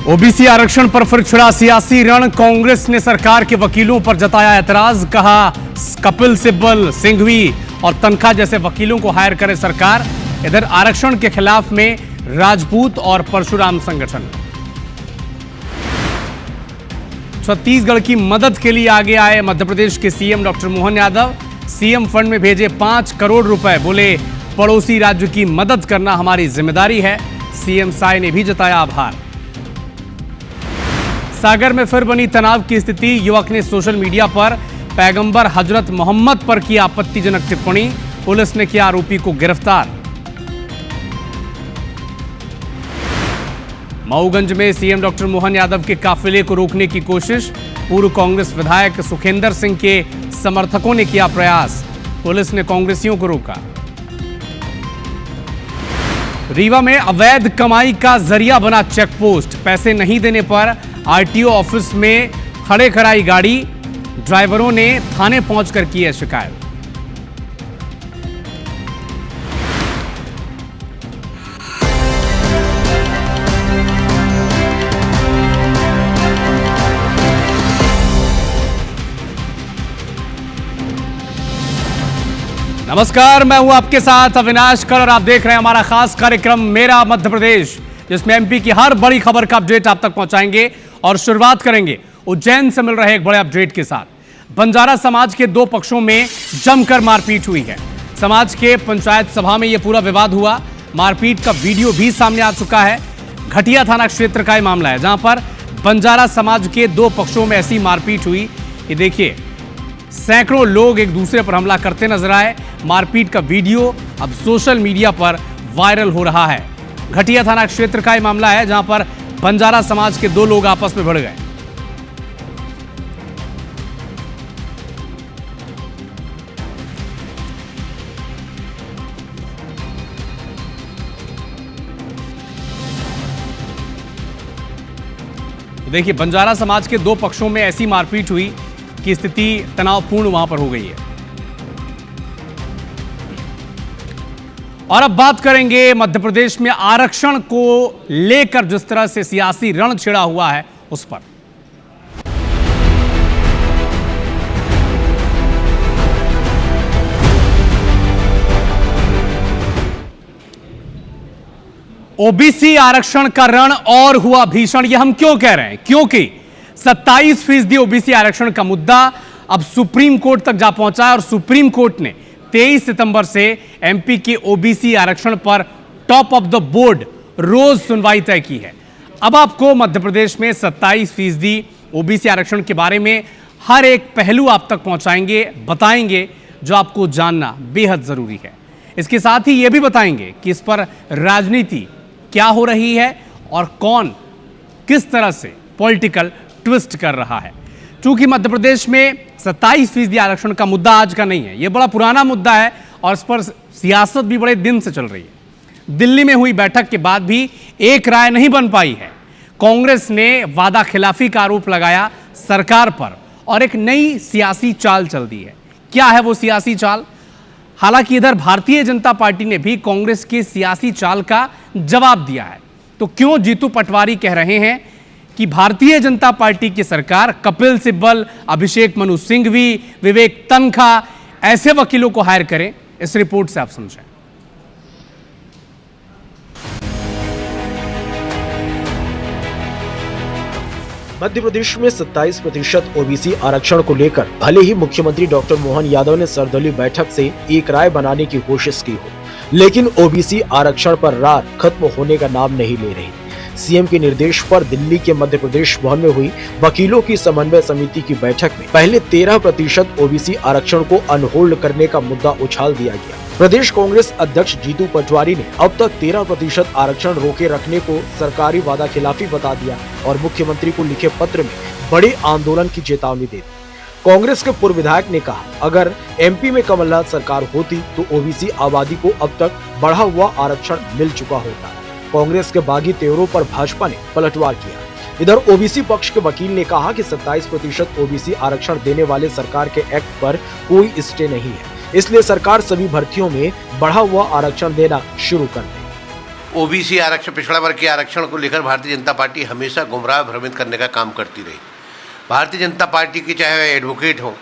OBC आरक्षण पर फिर छिड़ा सियासी रण। कांग्रेस ने सरकार के वकीलों पर जताया ऐतराज। कहा कपिल सिब्बल, सिंघवी और तनखा जैसे वकीलों को हायर करे सरकार। इधर आरक्षण के खिलाफ में राजपूत और परशुराम संगठन। छत्तीसगढ़ की मदद के लिए आगे आए मध्य प्रदेश के CM doctor Mohan Yadav. CM fund में भेजे 5 करोड़ रुपए। बोले पड़ोसी राज्य की मदद करना हमारी जिम्मेदारी है। सीएम साय ने भी जताया आभार। सागर में फिर बनी तनाव की स्थिति। युवक ने सोशल मीडिया पर पैगंबर हजरत मोहम्मद पर की आपत्तिजनक टिप्पणी। पुलिस ने किया आरोपी को गिरफ्तार। मऊगंज में सीएम डॉक्टर मोहन यादव के काफिले को रोकने की कोशिश। पूर्व कांग्रेस विधायक सुखेंद्र सिंह के समर्थकों ने किया प्रयास। पुलिस ने कांग्रेसियों को रोका। रीवा में अवैध कमाई का जरिया बना चेकपोस्ट। पैसे नहीं देने पर आरटीओ ऑफिस में खड़े कराई गाड़ी। ड्राइवरों ने थाने पहुंचकर की है शिकायत। नमस्कार, मैं हूं आपके साथ अविनाश कर और आप देख रहे हैं हमारा खास कार्यक्रम मेरा मध्य प्रदेश, जिसमें एमपी की हर बड़ी खबर का अपडेट आप तक पहुंचाएंगे। और शुरुआत करेंगे उज्जैन से मिल रहे एक बड़े अपडेट के साथ। बंजारा समाज के 2 पक्षों में जमकर मारपीट हुई है। समाज के पंचायत सभा में यह पूरा विवाद हुआ। मारपीट का वीडियो भी सामने आ चुका है। घटिया थाना क्षेत्र का यह मामला है, जहां पर बंजारा समाज के 2 पक्षों में ऐसी मारपीट हुई। ये देखिए, सैकड़ों लोग एक दूसरे पर हमला करते नजर आए। मारपीट का वीडियो अब सोशल मीडिया पर वायरल हो रहा है। घटिया थाना क्षेत्र का यह मामला है, जहां पर बंजारा समाज के 2 लोग आपस में भिड़ गए। देखिए, बंजारा समाज के 2 पक्षों में ऐसी मारपीट हुई कि स्थिति तनावपूर्ण वहां पर हो गई है। और अब बात करेंगे मध्य प्रदेश में आरक्षण को लेकर जिस तरह से सियासी रण छिड़ा हुआ है उस पर। ओबीसी आरक्षण का रण और हुआ भीषण। यह हम क्यों कह रहे हैं? क्योंकि 27% ओबीसी आरक्षण का मुद्दा अब सुप्रीम कोर्ट तक जा पहुंचा है और सुप्रीम कोर्ट ने 23 सितंबर से एमपी के ओबीसी आरक्षण पर टॉप ऑफ द बोर्ड रोज सुनवाई तय की है। अब आपको मध्य प्रदेश में 27% ओबीसी आरक्षण के बारे में हर एक पहलू आप तक पहुंचाएंगे, बताएंगे, जो आपको जानना बेहद जरूरी है। इसके साथ ही यह भी बताएंगे कि इस पर राजनीति क्या हो रही है और कौन किस तरह से पॉलिटिकल ट्विस्ट कर रहा है। चूंकि मध्य प्रदेश में 27% आरक्षण का मुद्दा आज का नहीं है, यह बड़ा पुराना मुद्दा है और इस पर सियासत भी बड़े दिन से चल रही है। दिल्ली में हुई बैठक के बाद भी एक राय नहीं बन पाई है। कांग्रेस ने वादा खिलाफी का आरोप लगाया सरकार पर और एक नई सियासी चाल चल दी है। क्या है वो सियासी चाल? हालांकि इधर भारतीय जनता पार्टी ने भी कांग्रेस की सियासी चाल का जवाब दिया है। तो क्यों जीतू पटवारी कह रहे हैं कि भारतीय जनता पार्टी की सरकार कपिल सिब्बल, अभिषेक मनु सिंघवी, विवेक तनखा ऐसे वकीलों को हायर करें? इस रिपोर्ट से आप समझें। मध्य प्रदेश में 27% ओबीसी आरक्षण को लेकर भले ही मुख्यमंत्री डॉक्टर मोहन यादव ने सर्वदलीय बैठक से एक राय बनाने की कोशिश की हो, लेकिन ओबीसी आरक्षण पर रार खत्म होने का नाम नहीं ले रही। सीएम के निर्देश पर दिल्ली के मध्य प्रदेश भवन में हुई वकीलों की समन्वय समिति की बैठक में पहले 13% ओबीसी आरक्षण को अनहोल्ड करने का मुद्दा उछाल दिया गया। प्रदेश कांग्रेस अध्यक्ष जीतू पटवारी ने अब तक 13% आरक्षण रोके रखने को सरकारी वादा खिलाफी बता दिया और मुख्यमंत्री को लिखे पत्र में बड़े आंदोलन की चेतावनी दे दी। कांग्रेस के पूर्व विधायक ने कहा, अगर एमपी में कमलनाथ सरकार होती तो ओबीसी आबादी को अब तक बढ़ा हुआ आरक्षण मिल चुका होता। कांग्रेस के बागी तेवरों पर भाजपा ने पलटवार किया। इधर ओबीसी पक्ष के वकील ने कहा कि 27% ओबीसी आरक्षण देने वाले सरकार के एक्ट पर कोई स्टे नहीं है, इसलिए सरकार सभी भर्तियों में बढ़ा हुआ आरक्षण देना शुरू कर दे। ओबीसी आरक्षण, पिछड़ा वर्ग के आरक्षण को लेकर भारतीय जनता पार्टी हमेशा गुमराह भ्रमित करने का काम करती रही। भारतीय जनता पार्टी के चाहे एडवोकेट हों,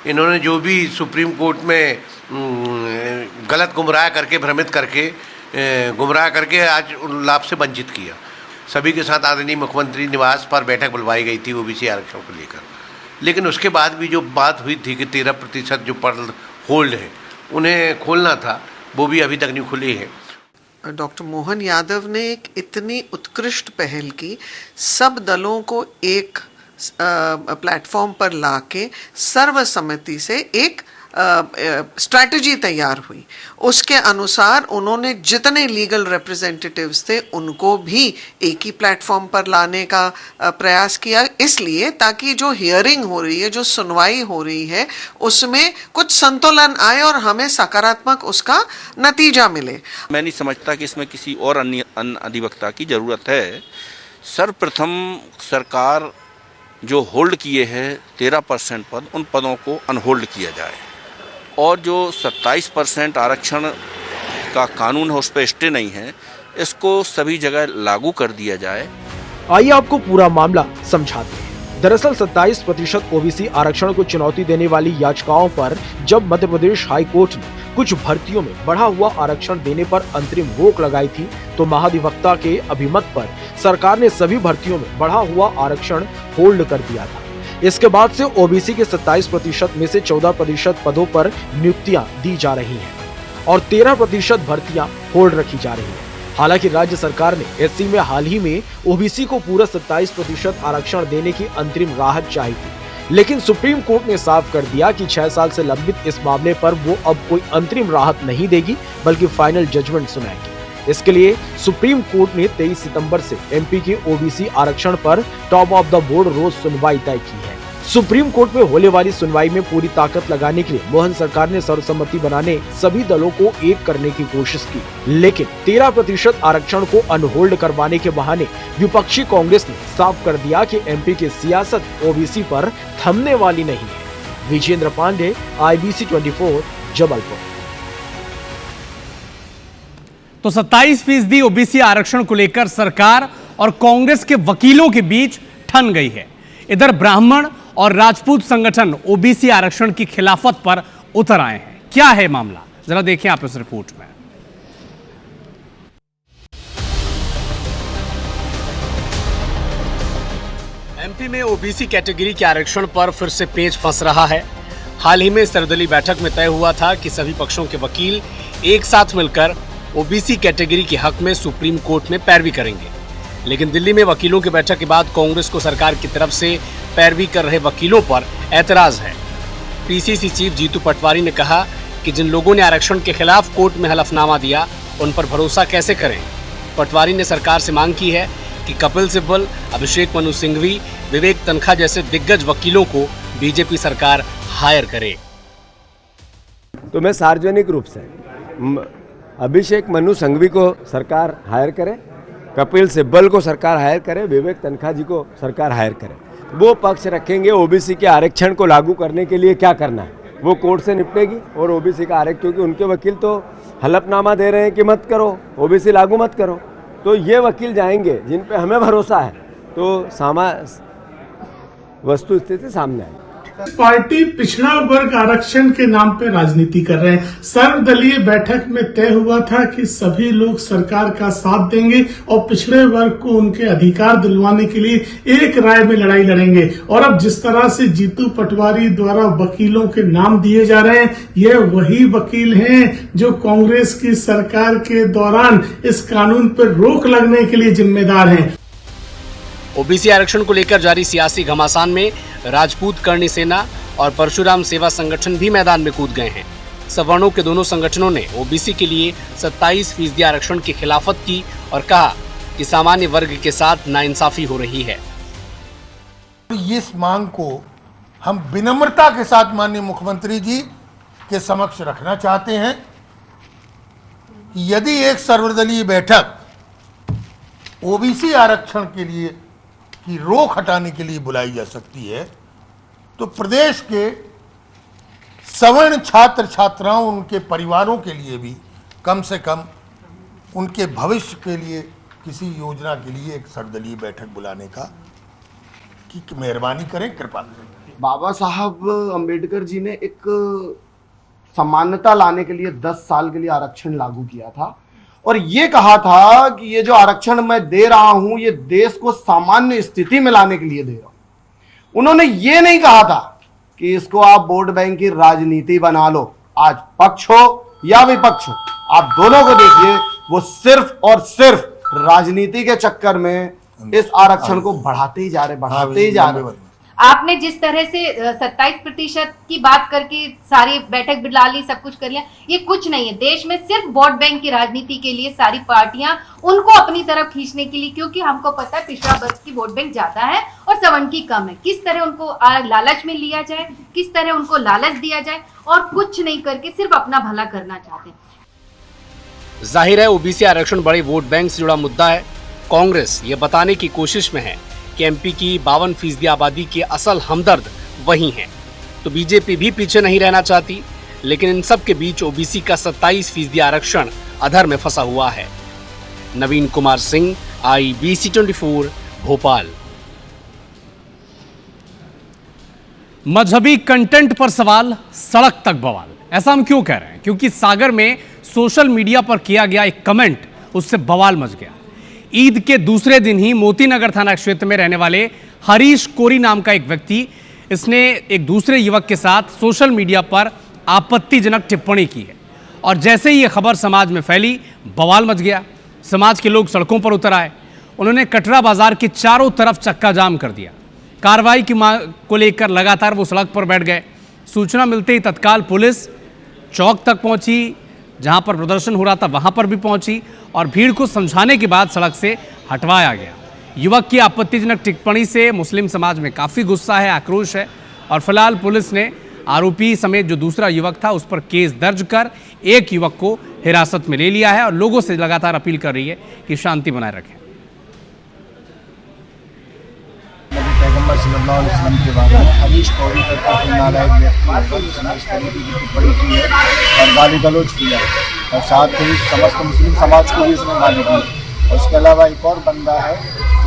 इन्होंने जो भी सुप्रीम कोर्ट में गलत गुमराह करके, भ्रमित करके, गुमराह करके आज उन लाभ से वंचित किया। सभी के साथ आदरणीय मुख्यमंत्री निवास पर बैठक बुलवाई गई थी ओबीसी आरक्षण को लेकर, लेकिन उसके बाद भी जो बात हुई थी कि 13% जो पद होल्ड है उन्हें खोलना था, वो भी अभी तक नहीं खुली है। डॉक्टर मोहन यादव ने एक इतनी उत्कृष्ट पहल की, सब दलों को एक प्लेटफॉर्म पर लाके सर्वसम्मति से एक स्ट्रैटेजी तैयार हुई। उसके अनुसार उन्होंने जितने लीगल रिप्रेजेंटेटिव्स थे उनको भी एक ही प्लेटफॉर्म पर लाने का प्रयास किया, इसलिए ताकि जो हियरिंग हो रही है, जो सुनवाई हो रही है, उसमें कुछ संतुलन आए और हमें सकारात्मक उसका नतीजा मिले। मैं नहीं समझता कि इसमें किसी और अन्य अधिवक्ता की ज़रूरत है। सर्वप्रथम सरकार जो होल्ड किए हैं 13% पद, उन पदों को अनहोल्ड किया जाए और जो 27% आरक्षण का कानून है उस पर स्टे नहीं है, इसको सभी जगह लागू कर दिया जाए। आइए आपको पूरा मामला समझाते हैं। दरअसल 27% ओबीसी आरक्षण को चुनौती देने वाली याचिकाओं पर जब मध्य प्रदेश हाई कोर्ट ने कुछ भर्तियों में बढ़ा हुआ आरक्षण देने पर अंतरिम रोक लगाई थी, तो महाधिवक्ता के अभिमत पर सरकार ने सभी भर्तियों में बढ़ा हुआ आरक्षण होल्ड कर दिया था। इसके बाद से ओबीसी के 27% में से 14% पदों पर नियुक्तियां दी जा रही हैं और 13% भर्तियां होल्ड रखी जा रही हैं। हालांकि राज्य सरकार ने एससी में हाल ही में ओबीसी को पूरा 27% आरक्षण देने की अंतरिम राहत चाही थी, लेकिन सुप्रीम कोर्ट ने साफ कर दिया कि 6 साल से लंबित इस मामले पर वो अब कोई अंतरिम राहत नहीं देगी, बल्कि फाइनल जजमेंट सुनाएगी। इसके लिए सुप्रीम कोर्ट ने 23 सितंबर से एमपी के ओबीसी आरक्षण पर टॉप ऑफ द बोर्ड रोज सुनवाई तय की है। सुप्रीम कोर्ट में होने वाली सुनवाई में पूरी ताकत लगाने के लिए मोहन सरकार ने सर्वसम्मति बनाने सभी दलों को एक करने की कोशिश की, लेकिन 13% आरक्षण को अनहोल्ड करवाने के बहाने विपक्षी कांग्रेस ने साफ कर दिया कि एमपी की सियासत ओबीसी पर थमने वाली नहीं है। विजेंद्र पांडे, IBC 24, जबलपुर। तो 27% ओबीसी आरक्षण को लेकर सरकार और कांग्रेस के वकीलों के बीच ठन गई है। इधर ब्राह्मण और राजपूत संगठन ओबीसी आरक्षण की खिलाफत पर उतर आए हैं। क्या है मामला, जरा देखें आप इस रिपोर्ट में। एमपी में ओबीसी कैटेगरी के आरक्षण पर फिर से पेच फंस रहा है। हाल ही में सर्वदलीय बैठक में तय हुआ था कि सभी पक्षों के वकील एक साथ मिलकर ओबीसी कैटेगरी के हक में सुप्रीम कोर्ट में पैरवी करेंगे, लेकिन दिल्ली में वकीलों की बैठक के बाद कांग्रेस को सरकार की तरफ से पैरवी कर रहे वकीलों पर ऐतराज है। पीसीसी चीफ जीतू पटवारी ने कहा कि जिन लोगों ने आरक्षण के खिलाफ कोर्ट में हलफनामा दिया, उन पर भरोसा कैसे करें। पटवारी ने सरकार से मांग की है कि कपिल सिब्बल, अभिषेक मनु सिंघवी, विवेक तनखा जैसे दिग्गज वकीलों को बीजेपी सरकार हायर करे। तो मैं सार्वजनिक रूप से अभिषेक मनु सिंघवी को सरकार हायर करे, कपिल सिब्बल को सरकार हायर करे, विवेक तनखा जी को सरकार हायर करे। वो पक्ष रखेंगे ओबीसी के आरक्षण को लागू करने के लिए क्या करना है, वो कोर्ट से निपटेगी। और ओबीसी का आरक्षण, क्योंकि उनके वकील तो हलफनामा दे रहे हैं कि मत करो, ओबीसी लागू मत करो, तो ये वकील जाएंगे जिन पे हमें भरोसा है, तो वस्तु स्थिति सामने आएगी। पार्टी पिछड़ा वर्ग आरक्षण के नाम पे राजनीति कर रहे हैं। सर्वदलीय बैठक में तय हुआ था कि सभी लोग सरकार का साथ देंगे और पिछड़े वर्ग को उनके अधिकार दिलवाने के लिए एक राय में लड़ाई लड़ेंगे। और अब जिस तरह से जीतू पटवारी द्वारा वकीलों के नाम दिए जा रहे हैं, ये वही वकील हैं जो कांग्रेस की सरकार के दौरान इस कानून पर रोक लगने के लिए जिम्मेदार हैं। ओबीसी आरक्षण को लेकर जारी सियासी घमासान में राजपूत करणी सेना और परशुराम सेवा संगठन भी मैदान में कूद गए हैं। सवर्णों के दोनों संगठनों ने ओबीसी के लिए 27% आरक्षण की खिलाफत की और कहा कि सामान्य वर्ग के साथ नाइंसाफी हो रही है। इस मांग को हम विनम्रता के साथ माननीय मुख्यमंत्री जी के समक्ष रखना चाहते हैं कि यदि एक सर्वदलीय बैठक ओबीसी आरक्षण के लिए की रोक हटाने के लिए बुलाई जा सकती है, तो प्रदेश के सवर्ण छात्र छात्राओं, उनके परिवारों के लिए भी कम से कम उनके भविष्य के लिए किसी योजना के लिए एक सर्वदलीय बैठक बुलाने का कि मेहरबानी करें, कृपा करें। बाबा साहब अंबेडकर जी ने एक समानता लाने के लिए 10 साल के लिए आरक्षण लागू किया था और ये कहा था कि ये जो आरक्षण मैं दे रहा हूं ये देश को सामान्य स्थिति में लाने के लिए दे रहा हूं। उन्होंने ये नहीं कहा था कि इसको आप वोट बैंक की राजनीति बना लो। आज पक्ष हो या विपक्ष हो, आप दोनों को देखिए, वो सिर्फ और सिर्फ राजनीति के चक्कर में इस आरक्षण को बढ़ाते ही जा रहे। आपने जिस तरह से 27% की बात करके सारी बैठक बिठा ली, सब कुछ कर लिया, ये कुछ नहीं है। देश में सिर्फ वोट बैंक की राजनीति के लिए सारी पार्टियां उनको अपनी तरफ खींचने के लिए, क्योंकि हमको पता है पिछड़ा वर्ग की वोट बैंक ज्यादा है और सवर्ण की कम है। किस तरह उनको लालच में लिया जाए, किस तरह उनको लालच दिया जाए, और कुछ नहीं करके सिर्फ अपना भला करना चाहते हैं। जाहिर है ओबीसी आरक्षण बड़े वोट बैंक से जुड़ा मुद्दा है। कांग्रेस ये बताने की कोशिश में है कि एमपी की 52% आबादी के असल हमदर्द वही हैं। तो बीजेपी भी पीछे नहीं रहना चाहती, लेकिन इन सब के बीच ओबीसी का 27% आरक्षण अधर में फंसा हुआ है। नवीन कुमार सिंह, IBC 24, भोपाल। मजहबी कंटेंट पर सवाल, सड़क तक बवाल। ऐसा हम क्यों कह रहे हैं? क्योंकि सागर में सोशल मीडिया पर किया गया एक कमेंट, उससे बवाल मच गया। ईद के दूसरे दिन ही मोतीनगर थाना क्षेत्र में रहने वाले हरीश कोरी नाम का एक व्यक्ति, इसने एक दूसरे युवक के साथ सोशल मीडिया पर आपत्तिजनक टिप्पणी की है और जैसे ही ये खबर समाज में फैली, बवाल मच गया। समाज के लोग सड़कों पर उतर आए। उन्होंने कटरा बाजार के चारों तरफ चक्का जाम कर दिया। कार्रवाई की मांग को लेकर लगातार वो सड़क पर बैठ गए। सूचना मिलते ही तत्काल पुलिस चौक तक पहुंची, जहां पर प्रदर्शन हो रहा था वहां पर भी पहुंची और भीड़ को समझाने के बाद सड़क से हटवाया गया। युवक की आपत्तिजनक टिप्पणी से मुस्लिम समाज में काफ़ी गुस्सा है, आक्रोश है और फिलहाल पुलिस ने आरोपी समेत जो दूसरा युवक था उस पर केस दर्ज कर एक युवक को हिरासत में ले लिया है और लोगों से लगातार अपील कर रही है कि शांति बनाए रखें। पैगंबर सल्लल्लाहु अलैहि वसल्लम के बारे में हरीश कोरी पर काफी नालायक व्यक्ति इस तरीके की टिप्पणी की है और गाली गलौज किया है और साथ ही समस्त मुस्लिम समाज को भी उसने गाली दी है। उसके अलावा एक और बंदा है,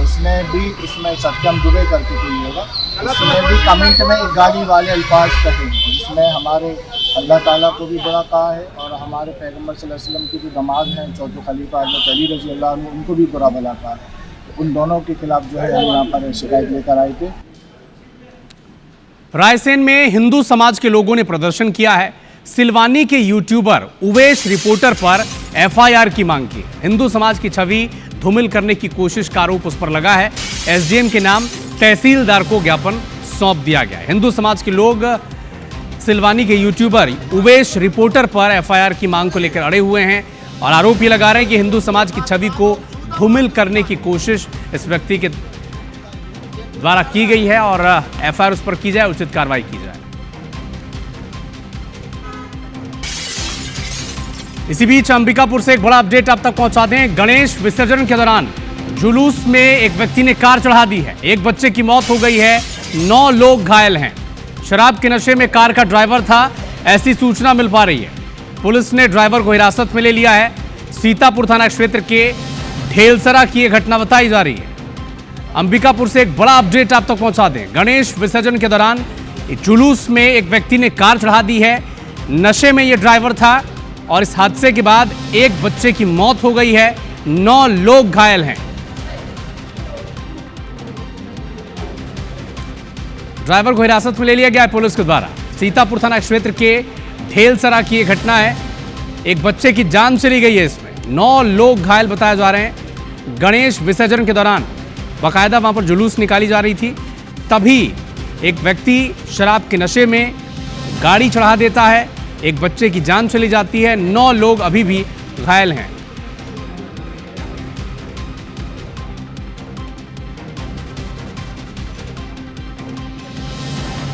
उसने भी इसमें सत्यम दुबे करके कोई होगा, उसने भी कमेंट में एक गाली वाले अल्फाज कहे जिसमें हमारे अल्लाह ताला को भी बुरा कहा है और हमारे पैगंबर सल्लल्लाहु अलैहि वसल्लम के जो दामाद हैं चौथे खलीफा हज़रत अली रज़ी अल्लाह अन्हु, उनको भी बुरा भला कहा है। उन दोनों के खिलाफ जो है हम यहाँ पर शिकायत लेकर आए थे। रायसेन में हिंदू समाज के लोगों ने प्रदर्शन किया है। सिलवानी के यूट्यूबर उवेश रिपोर्टर पर FIR की मांग की। हिंदू समाज की छवि धूमिल करने की कोशिश का आरोप उस पर लगा है। SDM के नाम तहसीलदार को ज्ञापन सौंप दिया गया। हिंदू समाज के लोग सिलवानी के यूट्यूबर उवेश रिपोर्टर पर FIR की मांग को लेकर अड़े हुए हैं और आरोप ये लगा रहे हैं कि हिंदू समाज की छवि को धूमिल करने की कोशिश इस व्यक्ति के द्वारा की गई है और FIR उस पर की जाए, उचित कार्रवाई की जाए। इसी बीच अंबिकापुर से एक बड़ा अपडेट आप तक पहुंचा दें। गणेश विसर्जन के दौरान जुलूस में एक व्यक्ति ने कार चढ़ा दी है। एक बच्चे की मौत हो गई है, 9 लोग घायल हैं। शराब के नशे में कार का ड्राइवर था, ऐसी सूचना मिल पा रही है। पुलिस ने ड्राइवर को हिरासत में ले लिया है। सीतापुर थाना क्षेत्र के ढेलसरा की यह घटना बताई जा रही है। अंबिकापुर से एक बड़ा अपडेट आप तक पहुंचा दें। गणेश विसर्जन के दौरान जुलूस में एक व्यक्ति ने कार चढ़ा दी है। नशे में यह ड्राइवर था और इस हादसे के बाद एक बच्चे की मौत हो गई है, 9 लोग घायल हैं। ड्राइवर को हिरासत में ले लिया गया है पुलिस के द्वारा। सीतापुर थाना क्षेत्र के ढेलसरा की यह घटना है। एक बच्चे की जान चली गई है, इसमें 9 लोग घायल बताए जा रहे हैं। गणेश विसर्जन के दौरान बाकायदा वहां पर जुलूस निकाली जा रही थी, तभी एक व्यक्ति शराब के नशे में गाड़ी चढ़ा देता है, एक बच्चे की जान चली जाती है, 9 लोग अभी भी घायल हैं।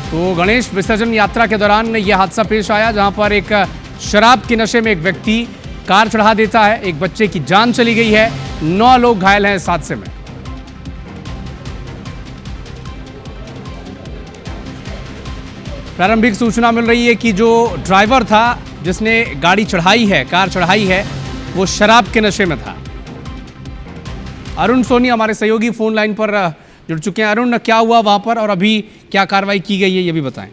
तो गणेश विसर्जन यात्रा के दौरान यह हादसा पेश आया, जहां पर एक शराब के नशे में एक व्यक्ति कार चढ़ा देता है, एक बच्चे की जान चली गई है, 9 लोग घायल हैं इस हादसे में। प्रारंभिक सूचना मिल रही है कि जो ड्राइवर था जिसने गाड़ी चढ़ाई है, कार चढ़ाई है, वो शराब के नशे में था। अरुण सोनी हमारे सहयोगी फोन लाइन पर जुड़ चुके हैं। अरुण, क्या हुआ वहां पर और अभी क्या कार्रवाई की गई है, ये भी बताएं।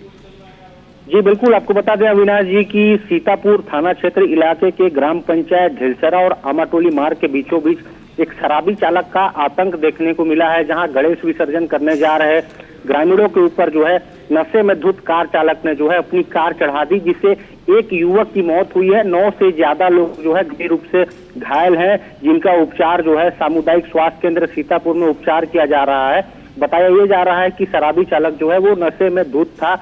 जी बिल्कुल, आपको बता दें अविनाश जी की सीतापुर थाना क्षेत्र इलाके के ग्राम पंचायत ढिलसरा और आमाटोली मार्ग के बीचों बीच एक शराबी चालक का आतंक देखने को मिला है, जहां गणेश विसर्जन करने जा रहे ग्रामीणों के ऊपर जो है नशे में धुत कार चालक ने जो है अपनी कार चढ़ा दी, जिससे एक युवक की मौत हुई है। 9 से ज्यादा लोग जो है गंभीर रूप से घायल हैं, जिनका उपचार जो है सामुदायिक स्वास्थ्य केंद्र सीतापुर में उपचार किया जा रहा है। बताया ये जा रहा है कि शराबी चालक जो है वो नशे में धुत था,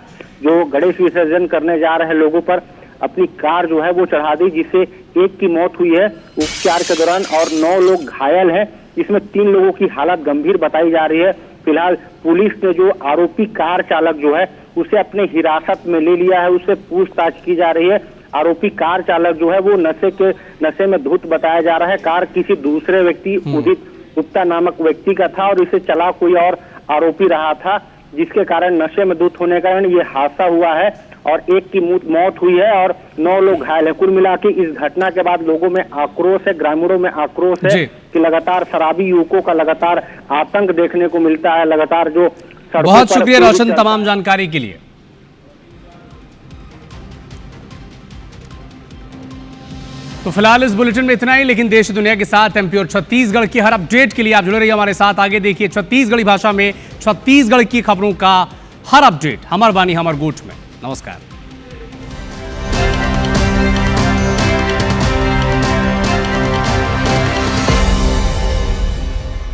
जो गणेश विसर्जन करने जा रहे लोगों पर अपनी कार जो है वो चढ़ा दी, जिससे एक की मौत हुई है उपचार के दौरान और 9 लोग घायल हैं, जिसमें 3 लोगों की हालत गंभीर बताई जा रही है। फिलहाल पुलिस ने जो आरोपी कार चालक जो है उसे अपने हिरासत में ले लिया है, उससे पूछताछ की जा रही है। आरोपी कार चालक जो है वो नशे में धुत बताया जा रहा है। कार किसी दूसरे व्यक्ति उदित गुप्ता नामक व्यक्ति का था और इसे चला कोई और आरोपी रहा था, जिसके कारण नशे में धुत होने के कारण ये हादसा हुआ है और एक की मौत हुई है और 9 लोग घायल हैं। कुल मिला के इस घटना के बाद लोगों में आक्रोश है, ग्रामीणों में आक्रोश है कि लगातार शराबी युवकों का लगातार आतंक देखने को मिलता है। लगातार जो बहुत शुक्रिया रोशन तमाम जानकारी के लिए। तो फिलहाल इस बुलेटिन में इतना ही, लेकिन देश दुनिया के साथ एमपी और छत्तीसगढ़ की हर अपडेट के लिए आप जुड़े रहिए हमारे साथ। आगे देखिए छत्तीसगढ़ी भाषा में छत्तीसगढ़ की खबरों का हर अपडेट हमार बानी हमार गोठ में। नमस्कार।